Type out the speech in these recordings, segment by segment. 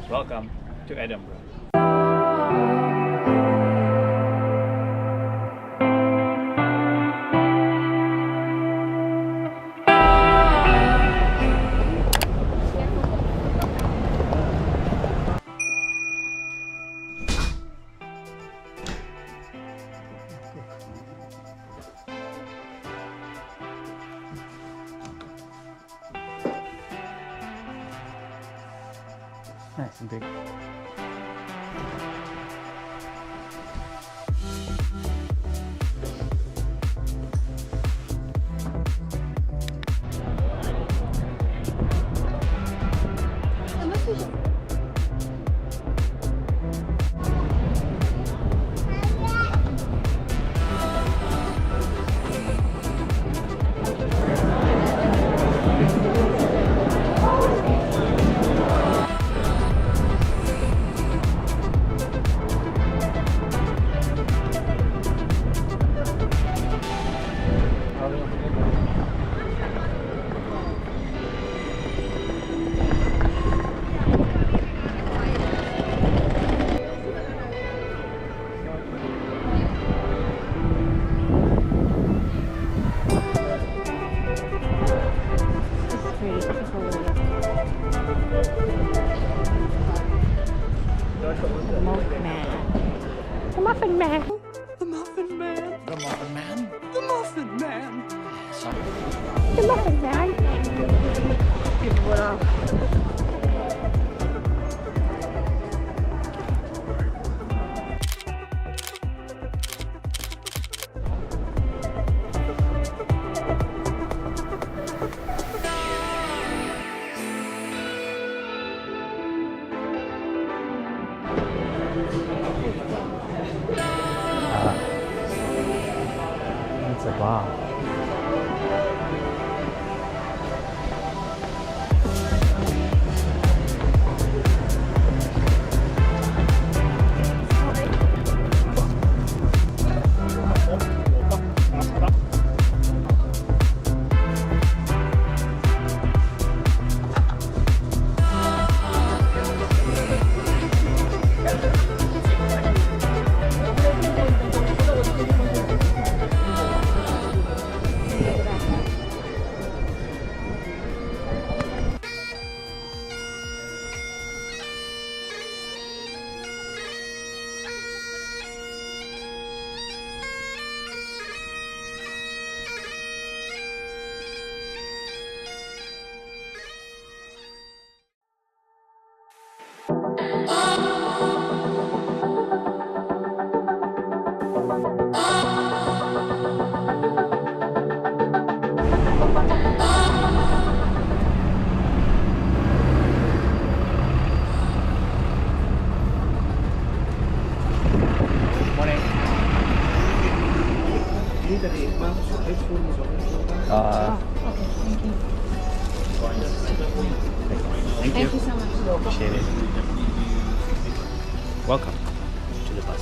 Welcome to Edinburgh. Nice and big. The Muffin Man. The Muffin Man. The Muffin Man. The Muffin Man. The Muffin Man. What up? It's a bar. Thank you so much. Appreciate it. Welcome to the bus.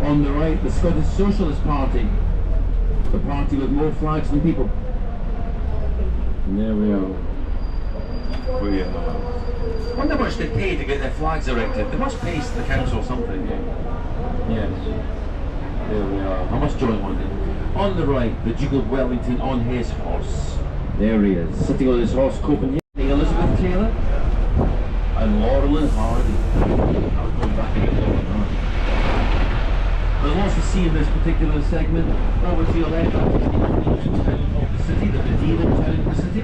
On the right, the Scottish Socialist Party, the party with more flags than people. And there we are. I wonder how much they pay to get their flags erected. They must pay the council something, yeah. Yes. There we are. I must join one then. On the right, the Duke of Wellington on his horse. There he is, sitting on his horse, Copenhagen. Elizabeth Taylor and Laurel and Hardy. I was going back against Laurel and Hardy. There's lots to see in this particular segment. Over to your left, that's the ancient town of the city, the medieval town of the city.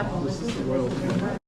chapel. This is the royal room.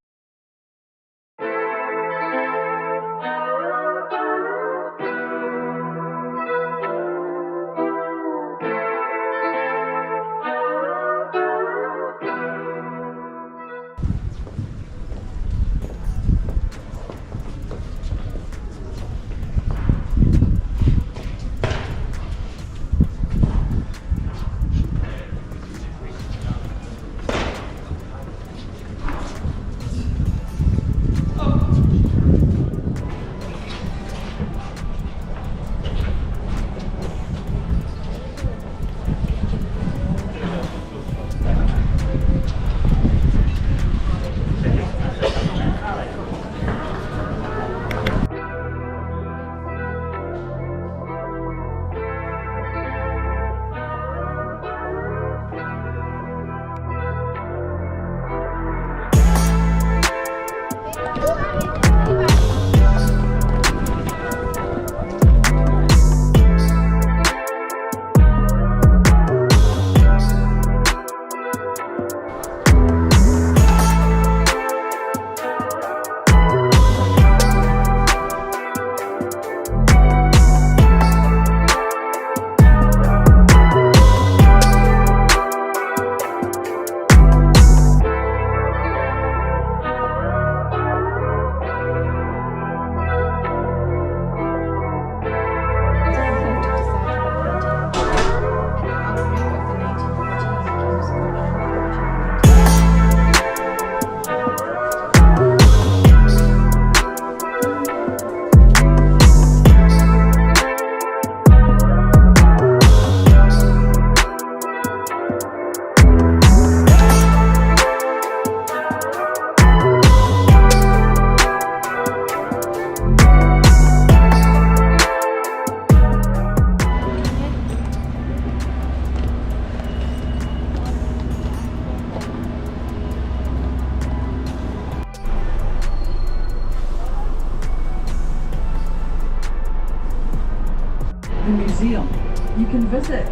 The museum, you can visit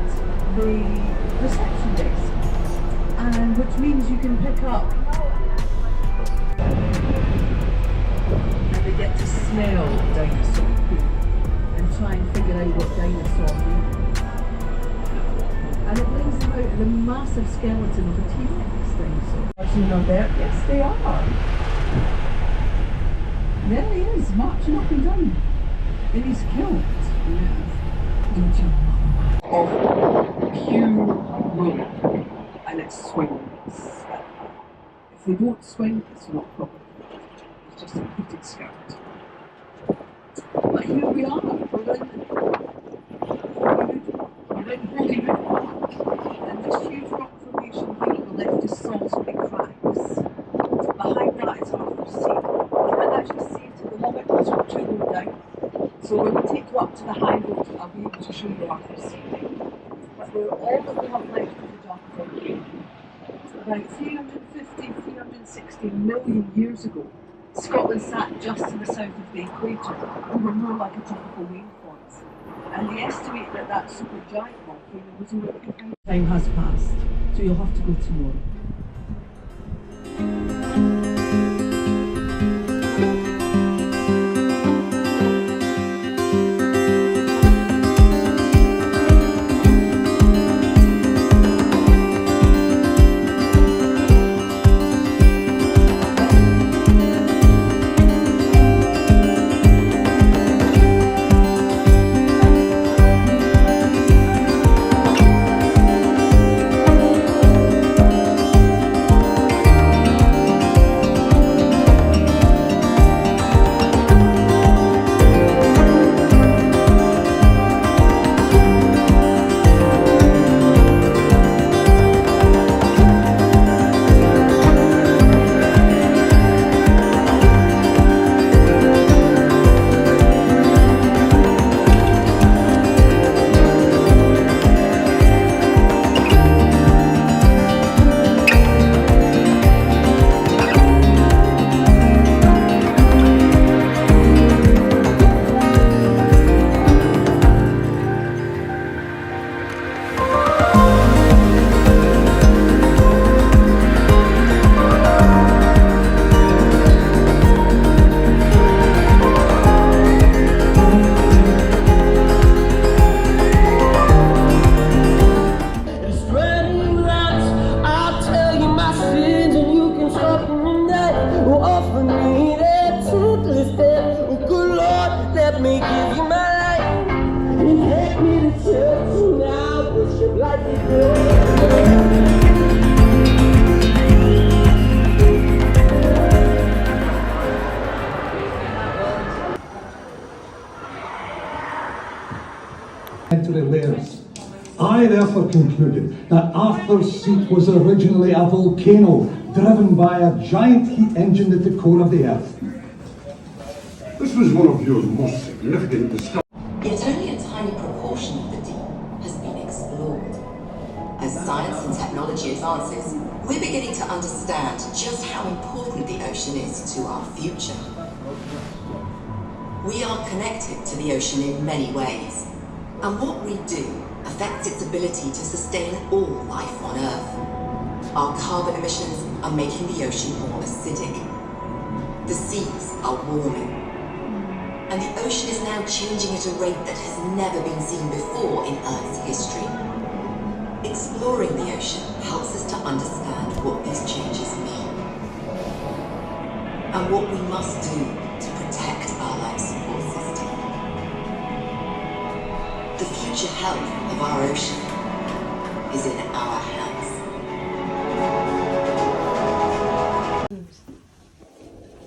the reception desk, and which means you can pick up and they get to smell dinosaur poo and try and figure out what dinosaur means. And it brings them out the massive skeleton of a T-Rex dinosaur. Marching on there, yes they are. There he is, marching up and down in his kilt. Yeah. Of pure wool, and it swings. If they don't swing, it's not proper. It's just a pleated skirt. But here we are, we're in Hollywood Park, and this huge rock formation here on the left is Salisbury Cracks. Behind that is Arthur's Seat. You can't actually see it at the moment because we're too low down. So when we take you up to the high road, I'll be able to show you Arthur's Seat. But we're all that we have left of the Dark Age. About 350, 360 million years ago, Scotland sat just to the south of the equator. We were more like a tropical rainforest. And they estimate that that supergiant volcano was over 2,000. Time has passed, so you'll have to go tomorrow. Layers. I therefore concluded that Arthur's seat was originally a volcano driven by a giant heat engine at the core of the Earth. This was one of your most significant discoveries. Yet only a tiny proportion of the deep has been explored. As science and technology advances, we're beginning to understand just how important the ocean is to our future. We are connected to the ocean in many ways, and what we do affects its ability to sustain all life on Earth. Our carbon emissions are making the ocean more acidic. The seas are warming. And the ocean is now changing at a rate that has never been seen before in Earth's history. Exploring the ocean helps us to understand what these changes mean and what we must do to protect our life support system. The future health of our ocean is in our hands.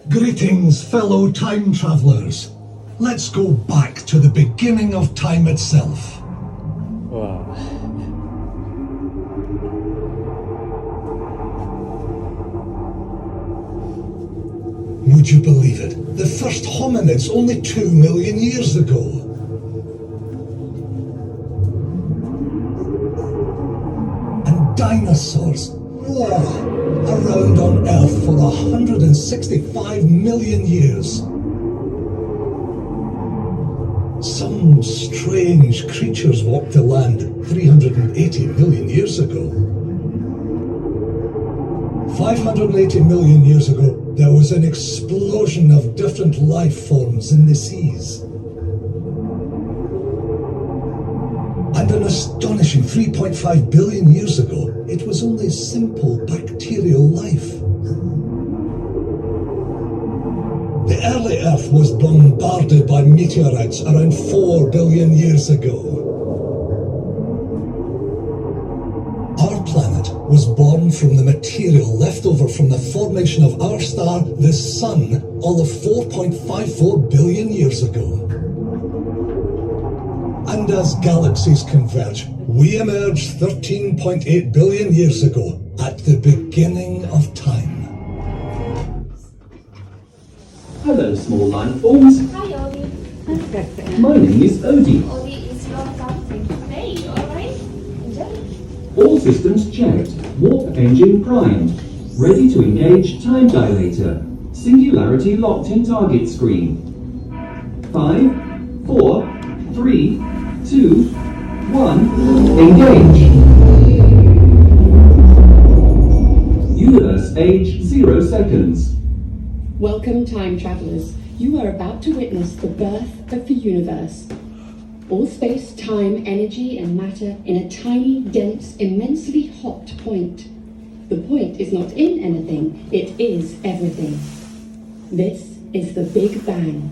Greetings, fellow time travelers. Let's go back to the beginning of time itself. Wow. Would you believe it? The first hominids only 2 million years ago. And dinosaurs, around on Earth for 165 million years. Some strange creatures walked the land 380 million years ago. 580 million years ago, there was an explosion of different life forms in the seas. And an astonishing 3.5 billion years ago, it was only simple bacterial life. The early Earth was bombarded by meteorites around 4 billion years ago. Our planet was born from the material left over from the formation of our star, the Sun, all of 4.54 billion years ago. And as galaxies converge, we emerged 13.8 billion years ago, at the beginning of time. Hello, small life forms. Hi, Odie. My name is Odie. Odie is your something. Hey, alright? Enjoy. All systems checked. Warp engine primed. Ready to engage time dilator. Singularity locked in target screen. 5, 4, 3, 2, 1. Engage. Universe age 0 seconds. Welcome, time travelers. You are about to witness the birth of the universe. All space, time, energy, and matter in a tiny, dense, immensely hot point. The point is not in anything, it is everything. This is the Big Bang.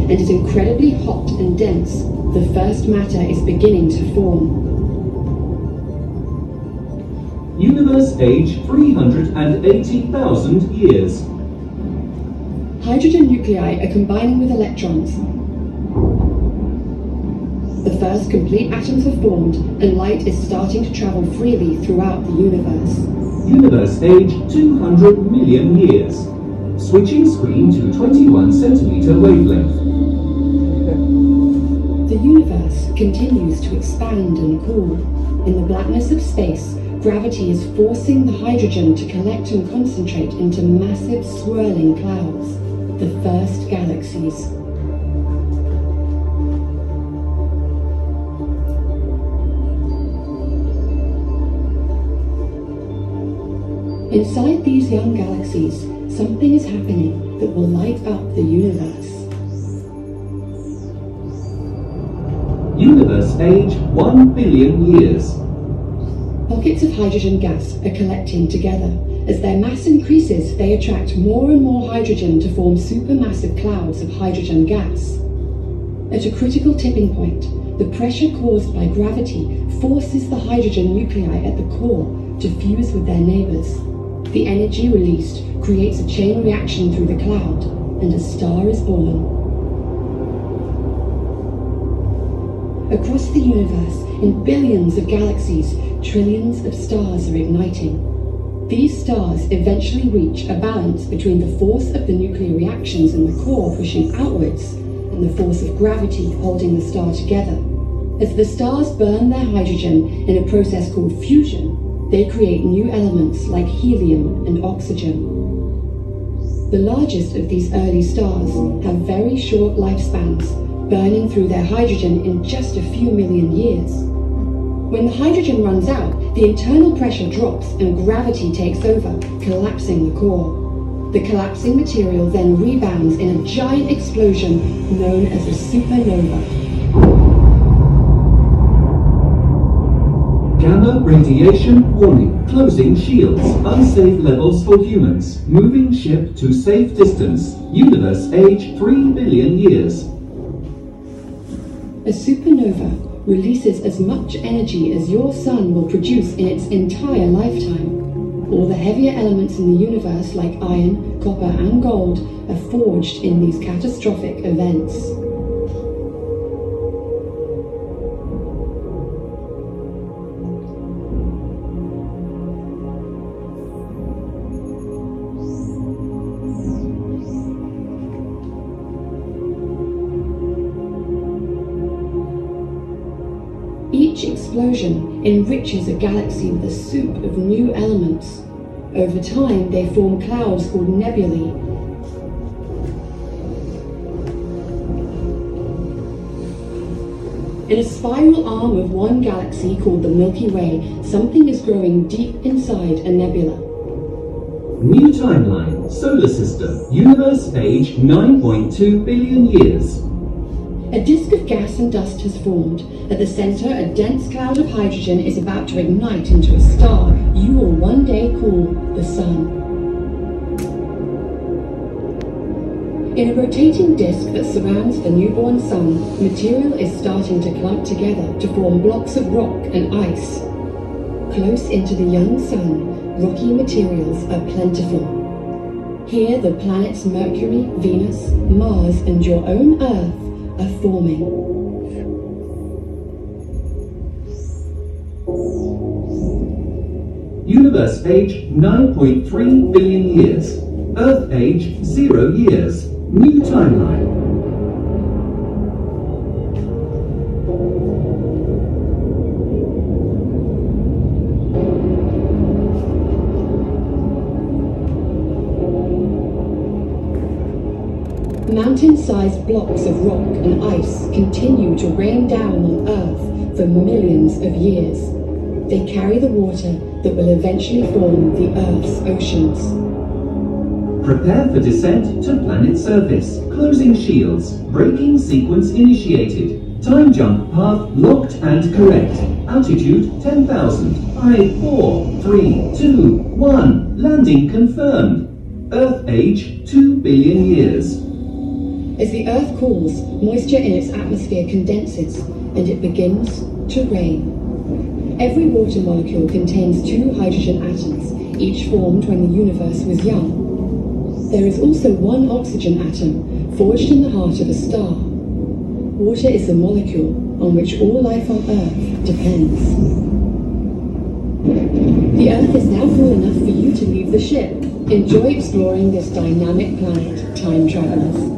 And is incredibly hot and dense. The first matter is beginning to form. Universe age 380,000 years. Hydrogen nuclei are combining with electrons. The first complete atoms have formed, and light is starting to travel freely throughout the universe. Universe age 200 million years. Switching screen to 21 centimeter wavelength. The universe continues to expand and cool. In the blackness of space, gravity is forcing the hydrogen to collect and concentrate into massive swirling clouds, the first galaxies. Inside these young galaxies, something is happening that will light up the universe. Universe age 1 billion years. Pockets of hydrogen gas are collecting together. As their mass increases, they attract more and more hydrogen to form supermassive clouds of hydrogen gas. At a critical tipping point, the pressure caused by gravity forces the hydrogen nuclei at the core to fuse with their neighbors. The energy released creates a chain reaction through the cloud, and a star is born. Across the universe, in billions of galaxies, trillions of stars are igniting. These stars eventually reach a balance between the force of the nuclear reactions in the core pushing outwards and the force of gravity holding the star together. As the stars burn their hydrogen in a process called fusion, they create new elements like helium and oxygen. The largest of these early stars have very short lifespans, burning through their hydrogen in just a few million years. When the hydrogen runs out, the internal pressure drops and gravity takes over, collapsing the core. The collapsing material then rebounds in a giant explosion known as a supernova. Gamma radiation warning. Closing shields. Unsafe levels for humans. Moving ship to safe distance. Universe age 3 billion years. A supernova releases as much energy as your sun will produce in its entire lifetime. All the heavier elements in the universe, like iron, copper, and gold, are forged in these catastrophic events. Each explosion enriches a galaxy with a soup of new elements. Over time, they form clouds called nebulae. In a spiral arm of one galaxy called the Milky Way, something is growing deep inside a nebula. New timeline. Solar system. Universe age 9.2 billion years. A disk of gas and dust has formed. At the center, a dense cloud of hydrogen is about to ignite into a star you will one day call the Sun. In a rotating disk that surrounds the newborn Sun, material is starting to clump together to form blocks of rock and ice. Close into the young Sun, rocky materials are plentiful. Here, the planets Mercury, Venus, Mars, and your own Earth are forming. Universe age 9.3 billion years. Earth age 0 years. New timeline. Mountain-sized blocks of rock and ice continue to rain down on Earth for millions of years. They carry the water that will eventually form the Earth's oceans. Prepare for descent to planet surface. Closing shields. Braking sequence initiated. Time jump path locked and correct. Altitude 10,000. 5, 4, 3, 2, 1. Landing confirmed. Earth age 2 billion years. As the Earth cools, moisture in its atmosphere condenses, and it begins to rain. Every water molecule contains 2 hydrogen atoms, each formed when the universe was young. There is also 1 oxygen atom, forged in the heart of a star. Water is the molecule on which all life on Earth depends. The Earth is now cool enough for you to leave the ship. Enjoy exploring this dynamic planet, time travelers.